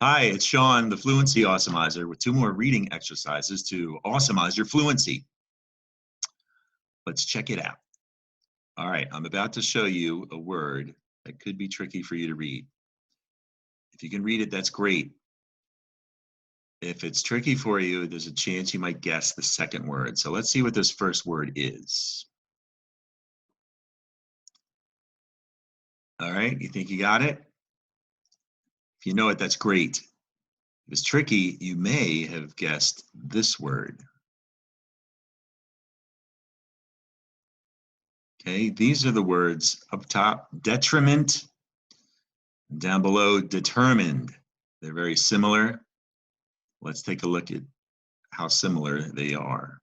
Hi, it's Sean, the Fluency Awesomizer, with two more reading exercises to awesomize your fluency. Let's check it out. All right, I'm about to show you a word that could be tricky for you to read. If you can read it, that's great. If it's tricky for you, there's a chance you might guess the second word. So let's see what this first word is. All right, you think you got it? If you know it, that's great. If it's tricky, you may have guessed this word. Okay, these are the words up top: detriment, down below, determined. They're very similar. Let's take a look at how similar they are.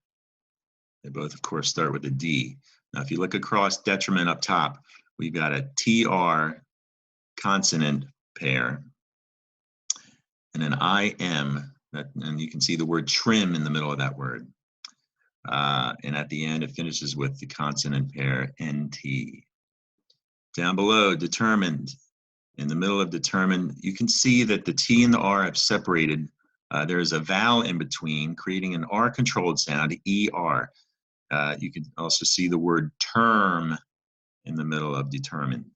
They both, of course, start with a D. Now, if you look across detriment up top, we've got a TR consonant pair and an IM, and you can see the word trim in the middle of that word. And at the end, it finishes with the consonant pair NT. Down below, determined. In the middle of determined, you can see that the T and the R have separated. There's a vowel in between, creating an R-controlled sound, ER. You can also see the word term in the middle of determined.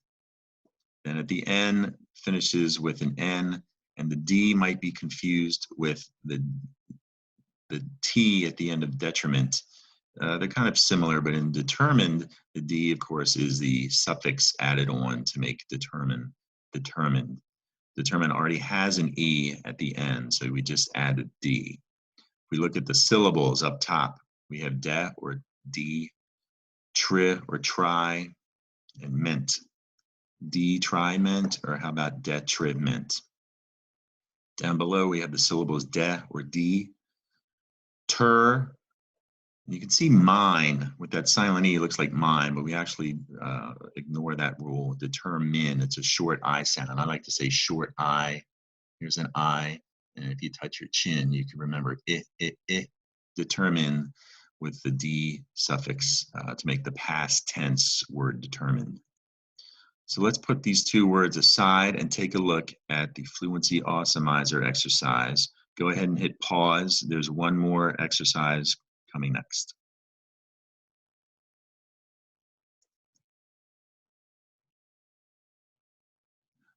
Then at the N finishes with an N, and the D might be confused with the T at the end of detriment. They're kind of similar, but in determined, the D, of course, is the suffix added on to make determined. Determined already has an E at the end, so we just added D. If we look at the syllables up top, we have de or D, tri or try, and ment. Detriment, or how about detriment? Down below, we have the syllables de or D, ter. You can see mine with that silent E, it looks like mine, but we actually ignore that rule. Determine, it's a short I sound. I like to say short I. Here's an I, and if you touch your chin, you can remember it. Determine with the D suffix to make the past tense word determined. So let's put these two words aside and take a look at the Fluency Awesomizer exercise. Go ahead and hit pause. There's one more exercise coming next.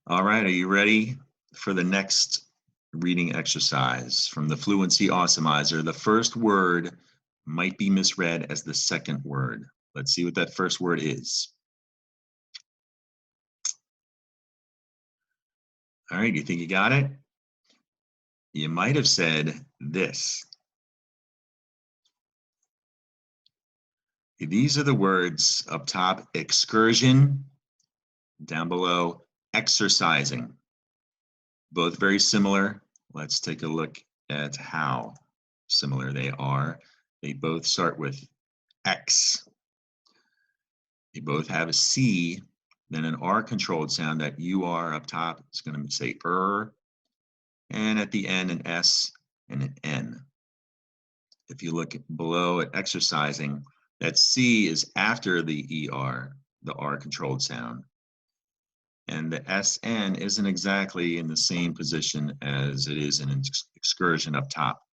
All right, are you ready for the next reading exercise from the Fluency Awesomizer? The first word might be misread as the second word. Let's see what that first word is. All right, you think you got it? You might have said this. These are the words up top: excursion, down below, exercising. Both very similar. Let's take a look at how similar they are. They both start with X. They both have a C, then an R-controlled sound. That UR up top is going to say and at the end an S and an N. If you look below at exercising, that C is after the ER, the R-controlled sound. And the SN isn't exactly in the same position as it is in an excursion up top.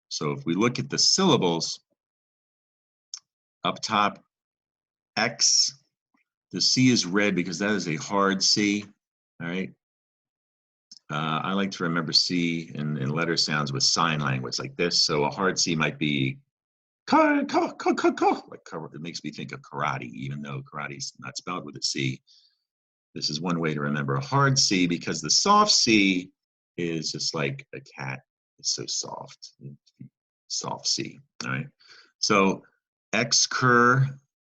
So if we look at the syllables, up top, X, the C is red because that is a hard C, all right? I like to remember C in letter sounds with sign language like this. So a hard C might be like, it makes me think of karate, even though karate is not spelled with a C. This is one way to remember a hard C, because the soft C is just like a cat. It's so soft. Soft C, all right? So excur,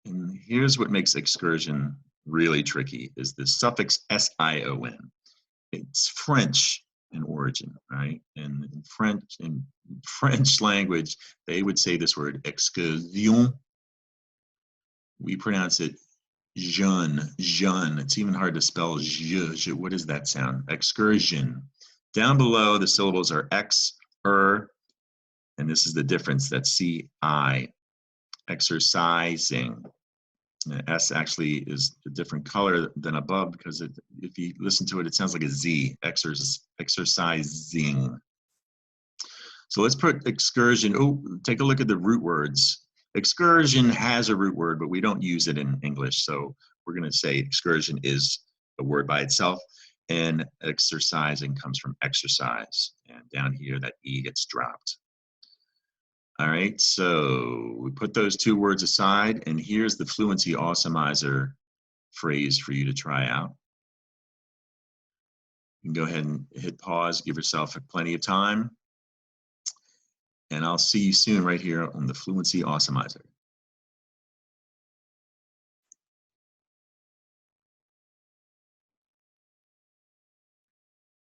and here's what makes excursion really tricky, is the suffix S-I-O-N. It's French in origin, right? And in French language, they would say this word excursion. We pronounce it jeune. It's even hard to spell je. What does that sound? Excursion. Down below, the syllables are X, and this is the difference. That's C-I. Exercising. S actually is a different color than above because if you listen to it, it sounds like a Z, exercising. So let's put excursion. Oh, take a look at the root words. Excursion has a root word, but we don't use it in English. So we're going to say excursion is a word by itself, and exercising comes from exercise. And down here, that E gets dropped. All right, so we put those two words aside, and here's the Fluency Awesomizer phrase for you to try out. You can go ahead and hit pause, give yourself plenty of time, and I'll see you soon right here on the Fluency Awesomizer.